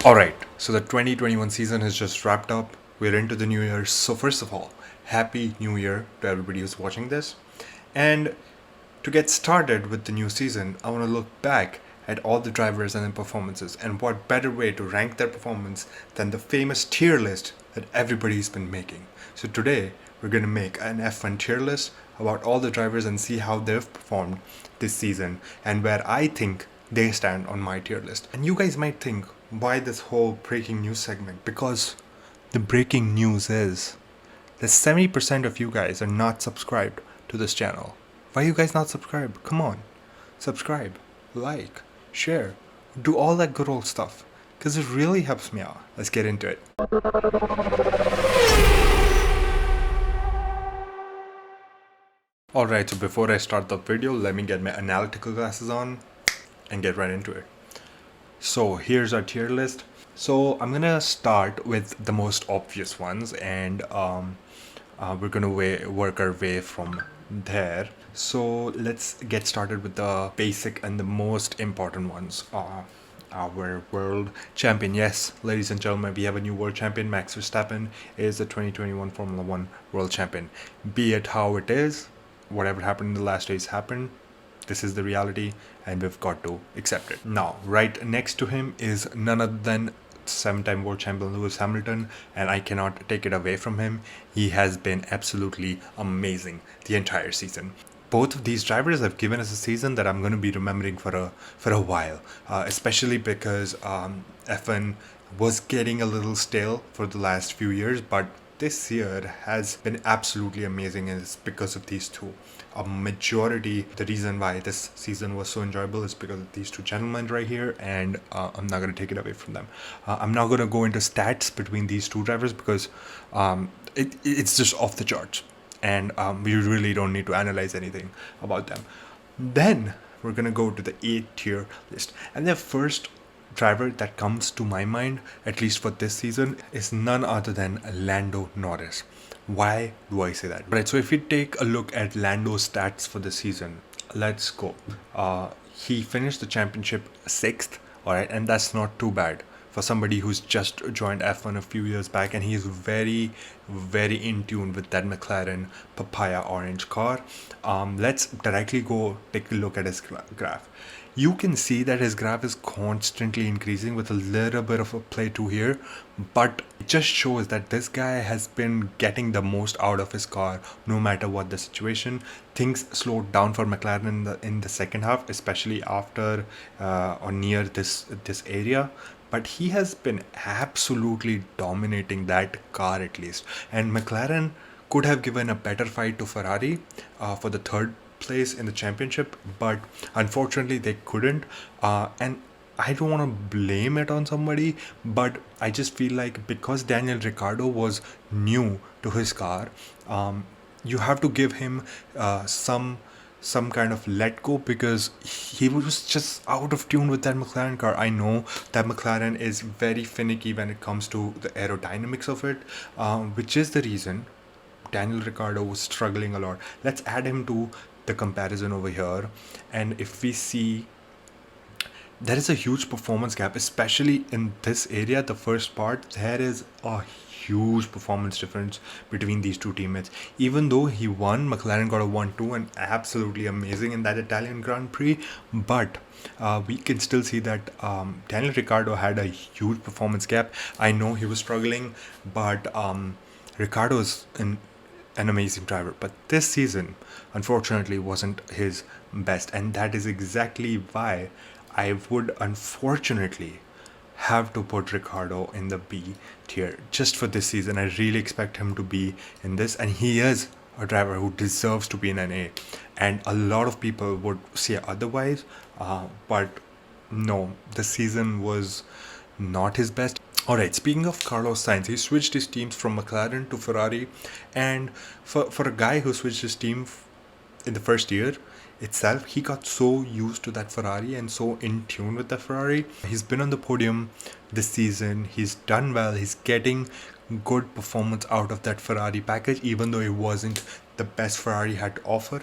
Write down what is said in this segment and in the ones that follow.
Alright, so the 2021 season has just wrapped up. We're into the new year. So, first of all, Happy New Year to everybody who's watching this. And to get started with the new season, I want to look back at all the drivers and their performances. And what better way to rank their performance than the famous tier list that everybody's been making? So, today, we're going to make an F1 tier list about all the drivers and see how they've performed this season and where I think they stand on my tier list. And you guys might think, why this whole breaking news segment? Because the breaking news is that 70% of you guys are not subscribed to this channel. Why are you guys not subscribed? Come on, subscribe, like, share, do all that good old stuff, because it really helps me out. Let's get into it. Alright, so before I start the video, let me get my analytical glasses on and get right into it. So here's our tier list. So I'm gonna start with the most obvious ones, and we're gonna work our way from there. So let's get started with the basic and the most important ones. Our world champion. Yes, ladies and gentlemen, we have a new world champion. Max Verstappen is the 2021 Formula 1 world champion. Be it how it is, whatever happened in the last days happened. This is the reality, and we've got to accept it. Now, right next to him is none other than 7-time world champion Lewis Hamilton, and I cannot take it away from him. He has been absolutely amazing the entire season. Both of these drivers have given us a season that I'm going to be remembering for a while, especially because F1 was getting a little stale for the last few years, but this year has been absolutely amazing, and it's because of these two. A majority, the reason why this season was so enjoyable is because of these two gentlemen right here, and I'm not going to take it away from them. I'm not going to go into stats between these two drivers because it's just off the charts, and we really don't need to analyze anything about them. Then we're going to go to the A tier list, and the first driver that comes to my mind, at least for this season, is none other than Lando Norris. Why do I say that? Right, so if we take a look at Lando's stats for the season, let's go. He finished the championship 6th, alright, and that's not too bad for somebody who's just joined F1 a few years back, and he's very, very in tune with that McLaren papaya orange car. Let's directly go take a look at his graph. You can see that his graph is constantly increasing with a little bit of a play to here, but it just shows that this guy has been getting the most out of his car no matter what the situation. Things slowed down for McLaren in the second half, especially after or near this area, but he has been absolutely dominating that car at least, and McLaren could have given a better fight to Ferrari for the third place in the championship, but unfortunately they couldn't, and I don't want to blame it on somebody, but I just feel like because Daniel Ricciardo was new to his car, you have to give him some kind of let go, because he was just out of tune with that McLaren car. I know that McLaren is very finicky when it comes to the aerodynamics of it, which is the reason Daniel Ricciardo was struggling a lot. Let's add him to the comparison over here, and if we see, there is a huge performance gap, especially in this area, the first part. There is a huge performance difference between these two teammates. Even though he won, McLaren got a 1-2 and absolutely amazing in that Italian Grand Prix, but we can still see that Daniel Ricciardo had a huge performance gap. I know he was struggling, but Ricciardo is an amazing driver, but this season unfortunately wasn't his best, and that is exactly why I would unfortunately have to put Ricardo in the B tier just for this season. I really expect him to be in this, and he is a driver who deserves to be in an A, and a lot of people would say otherwise, but no, the season was not his best. Alright, speaking of Carlos Sainz, he switched his teams from McLaren to Ferrari, and for a guy who switched his team in the first year itself, he got so used to that Ferrari and so in tune with the Ferrari. He's been on the podium this season, he's done well, he's getting good performance out of that Ferrari package, even though it wasn't the best Ferrari had to offer.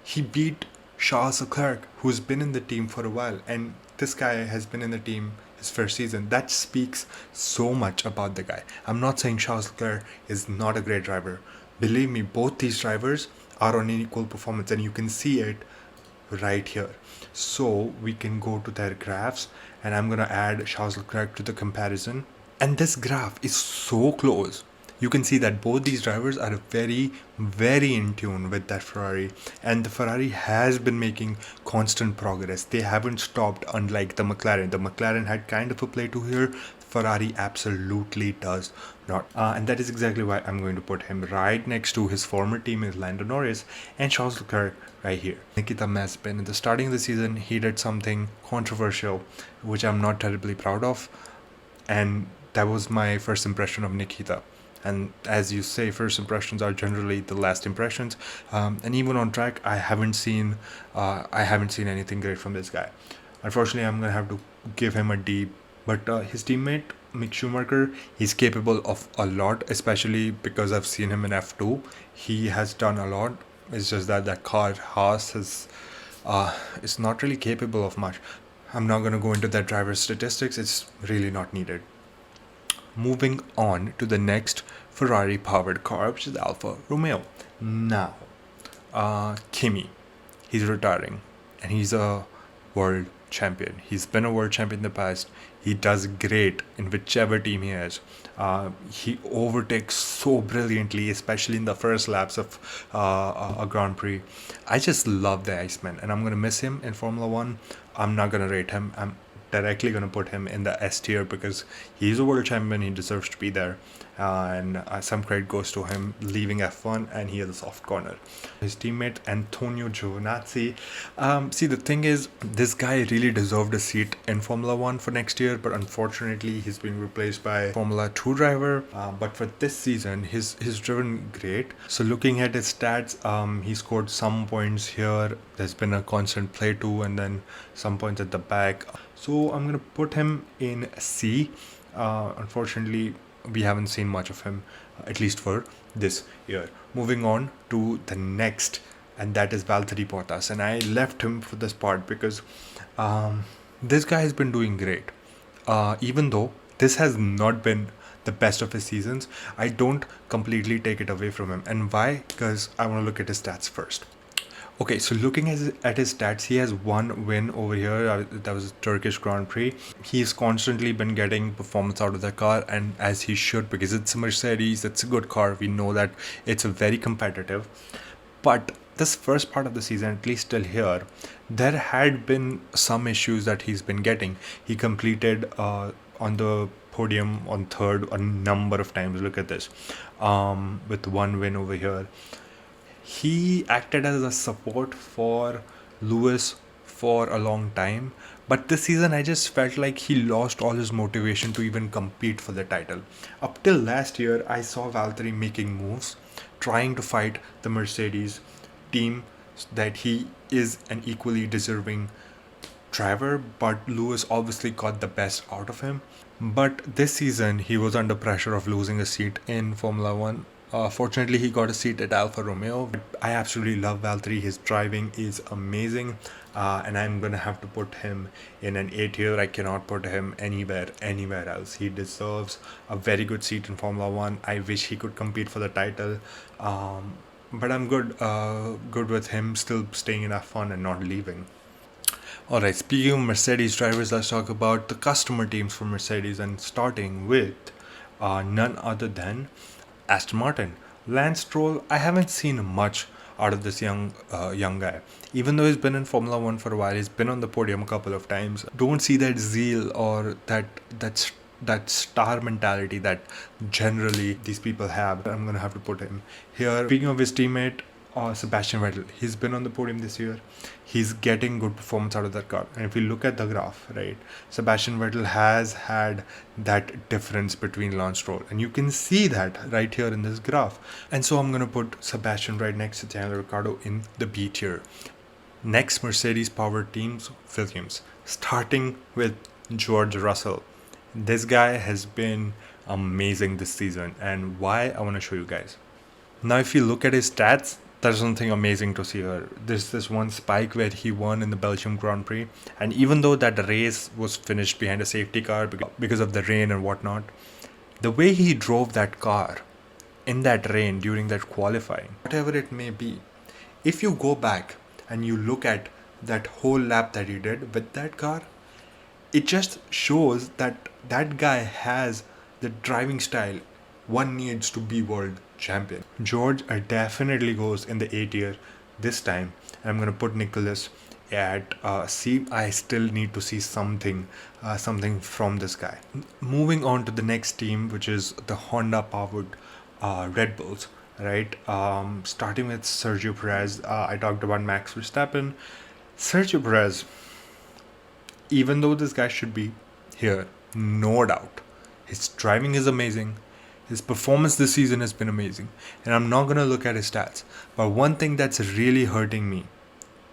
He beat Charles Leclerc, who's been in the team for a while, and this guy has been in the team his first season. That speaks so much about the guy. I'm not saying Charles Leclerc is not a great driver. Believe me, both these drivers are on equal performance, and you can see it right here. So we can go to their graphs, and I'm gonna add Charles Leclerc to the comparison. And this graph is so close. You can see that both these drivers are very, very in tune with that Ferrari, and the Ferrari has been making constant progress. They haven't stopped, unlike the McLaren. The McLaren had kind of a play to here. Ferrari absolutely does not. And that is exactly why I'm going to put him right next to his former teammate Lando Norris and Charles Leclerc right here. Nikita Mazepin, in the starting of the season, he did something controversial, which I'm not terribly proud of. And that was my first impression of Nikita. And as you say, first impressions are generally the last impressions. And even on track, I haven't seen anything great from this guy. Unfortunately, I'm gonna have to give him a D. But his teammate Mick Schumacher, he's capable of a lot, especially because I've seen him in F2. He has done a lot. It's just that that car Haas is not really capable of much. I'm not gonna go into that driver's statistics. It's really not needed. Moving on to the next Ferrari powered car, which is Alfa Romeo. Now, Kimi, he's retiring, and he's a world champion. He's been a world champion in the past. He does great in whichever team he is. He overtakes so brilliantly, especially in the first laps of a Grand Prix. I just love the Iceman, and I'm gonna miss him in Formula One. I'm not gonna rate him. I'm directly going to put him in the S tier because he's a world champion. He deserves to be there, and some credit goes to him leaving F1, and he has a soft corner. His teammate Antonio Giovanazi, see, the thing is, this guy really deserved a seat in Formula 1 for next year, but unfortunately he's being replaced by Formula 2 driver. But for this season, he's driven great. So looking at his stats, he scored some points here. There's been a constant play too, and then some points at the back. So I'm going to put him in C. Unfortunately, we haven't seen much of him, at least for this year. Moving on to the next, and that is Valtteri Bottas. And I left him for this part because this guy has been doing great. Even though this has not been the best of his seasons, I don't completely take it away from him. And why? Because I want to look at his stats first. Okay, so looking at his stats, he has one win over here. That was Turkish Grand Prix. He's constantly been getting performance out of the car, and as he should, because it's a Mercedes, it's a good car. We know that it's very competitive. But this first part of the season, at least till here, there had been some issues that he's been getting. He completed on the podium on third a number of times. Look at this, with one win over here. He acted as a support for Lewis for a long time, but this season I just felt like he lost all his motivation to even compete for the title. Up till last year, I saw Valtteri making moves, trying to fight the Mercedes team, that he is an equally deserving driver, but Lewis obviously got the best out of him. But this season, he was under pressure of losing a seat in Formula 1. Fortunately, he got a seat at Alfa Romeo. I absolutely love Valtteri. His driving is amazing, and I'm gonna have to put him in an A tier. I cannot put him anywhere else. He deserves a very good seat in Formula 1. I wish he could compete for the title, but I'm good with him still staying in F1 and not leaving. Alright, speaking of Mercedes drivers, let's talk about the customer teams for Mercedes, and starting with none other than Aston Martin. Lance Stroll, I haven't seen much out of this young guy. Even though he's been in Formula 1 for a while, he's been on the podium a couple of times. Don't see that zeal or that star mentality that generally these people have. I'm going to have to put him here. Speaking of his teammate, Sebastian Vettel, he's been on the podium this year. He's getting good performance out of that car. And if you look at the graph, right, Sebastian Vettel has had that difference between Lance Stroll. And you can see that right here in this graph. And so I'm going to put Sebastian right next to Daniel Ricardo in the B tier. Next, Mercedes powered teams, Williams. Starting with George Russell. This guy has been amazing this season. And why, I want to show you guys. Now, if you look at his stats, There's something amazing to see here. There's this one spike where he won in the Belgium Grand Prix, and even though that race was finished behind a safety car because of the rain and whatnot, the way he drove that car in that rain during that qualifying, whatever it may be, if you go back and you look at that whole lap that he did with that car, it just shows that that guy has the driving style one needs to be world champion. George definitely goes in the A tier this time. I'm gonna put Nicholas at C. I still need to see something from this guy. Moving on to the next team, which is the Honda powered Red Bulls, right? Starting with Sergio Perez. I talked about Max Verstappen. Sergio Perez, even though this guy should be here, no doubt, his driving is amazing. His performance this season has been amazing. And I'm not going to look at his stats. But one thing that's really hurting me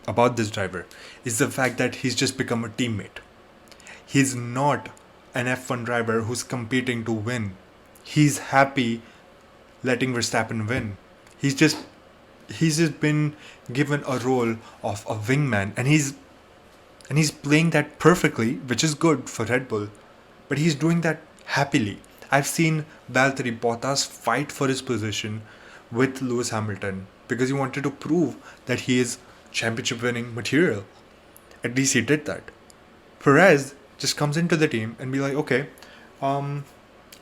about this driver is the fact that he's just become a teammate. He's not an F1 driver who's competing to win. He's happy letting Verstappen win. He's just been given a role of a wingman, and he's playing that perfectly, which is good for Red Bull. But he's doing that happily. I've seen Valtteri Bottas fight for his position with Lewis Hamilton because he wanted to prove that he is championship winning material. At least he did that. Perez just comes into the team and be like, okay, I'm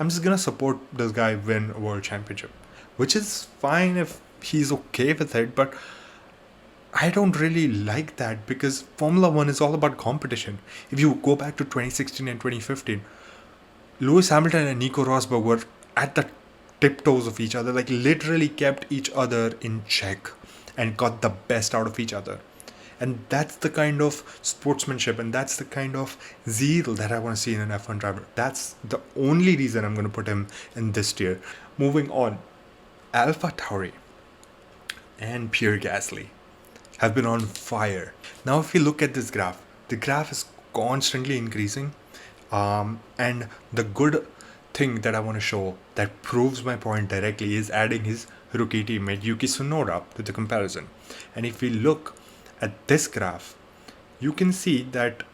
just gonna support this guy win a world championship, which is fine if he's okay with it, but I don't really like that because Formula 1 is all about competition. If you go back to 2016 and 2015, Lewis Hamilton and Nico Rosberg were at the tiptoes of each other, like literally kept each other in check and got the best out of each other. And that's the kind of sportsmanship and that's the kind of zeal that I want to see in an F1 driver. That's the only reason I'm going to put him in this tier. Moving on, AlphaTauri and Pierre Gasly have been on fire. Now if you look at this graph, the graph is constantly increasing. And the good thing that I want to show that proves my point directly is adding his rookie teammate Yuki Tsunoda to the comparison. And if we look at this graph, you can see that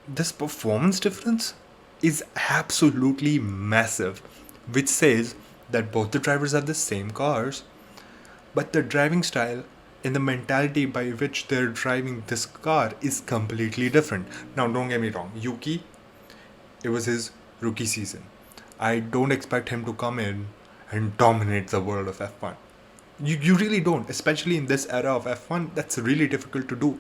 this performance difference is absolutely massive, which says that both the drivers have the same cars, but the driving style and the mentality by which they're driving this car is completely different. Now, don't get me wrong, Yuki, it was his rookie season. I don't expect him to come in and dominate the world of F1. You really don't, especially in this era of F1. That's really difficult to do.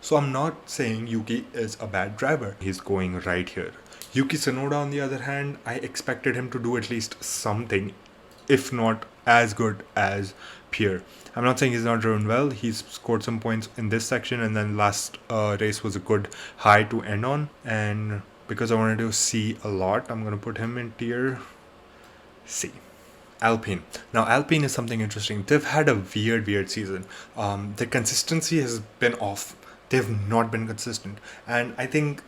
So I'm not saying Yuki is a bad driver. He's going right here. Yuki Tsunoda, on the other hand, I expected him to do at least something, if not as good as Pierre. I'm not saying he's not driven well. He's scored some points in this section, and then last race was a good high to end on. And because I wanted to see a lot, I'm going to put him in tier C. Alpine. Now, Alpine is something interesting. They've had a weird season. The consistency has been off. They've not been consistent. And I think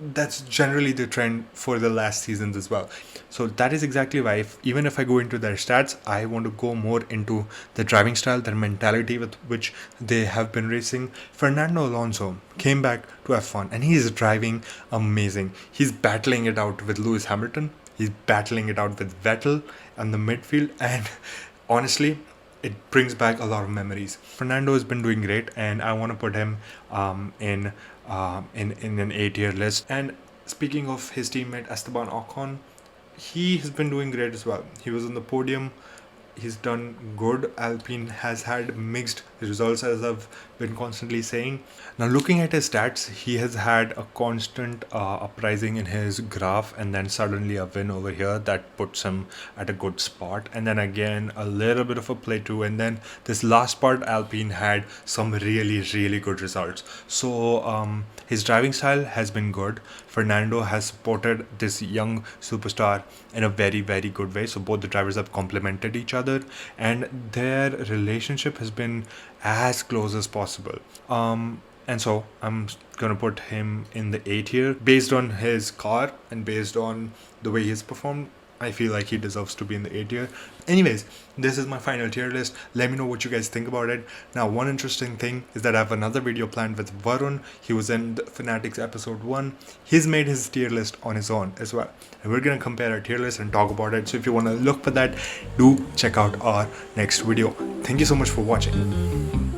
that's generally the trend for the last seasons as well. So that is exactly why even if I go into their stats, I want to go more into the driving style, their mentality with which they have been racing. Fernando Alonso came back to F1 and he is driving amazing. He's battling it out with Lewis Hamilton. He's battling it out with Vettel and the midfield, and honestly, it brings back a lot of memories. Fernando has been doing great, and I want to put him in an A tier list. And speaking of his teammate Esteban Ocon, he has been doing great as well. He was on the podium. He's done good. Alpine has had mixed results, as I've been constantly saying. Now, looking at his stats, he has had a constant uprising in his graph, and then suddenly a win over here that puts him at a good spot. And then again, a little bit of a play too. And then this last part, Alpine had some really good results. So his driving style has been good. Fernando has supported this young superstar in a very good way. So both the drivers have complemented each other, and their relationship has been as close as possible. And so I'm gonna put him in the A tier based on his car and based on the way he's performed. I feel like he deserves to be in the A tier. Anyways, this is my final tier list. Let me know what you guys think about it. Now, one interesting thing is that I have another video planned with Varun. He was in the Fanatics episode 1. He's made his tier list on his own as well. And we're going to compare our tier list and talk about it. So if you want to look for that, do check out our next video. Thank you so much for watching.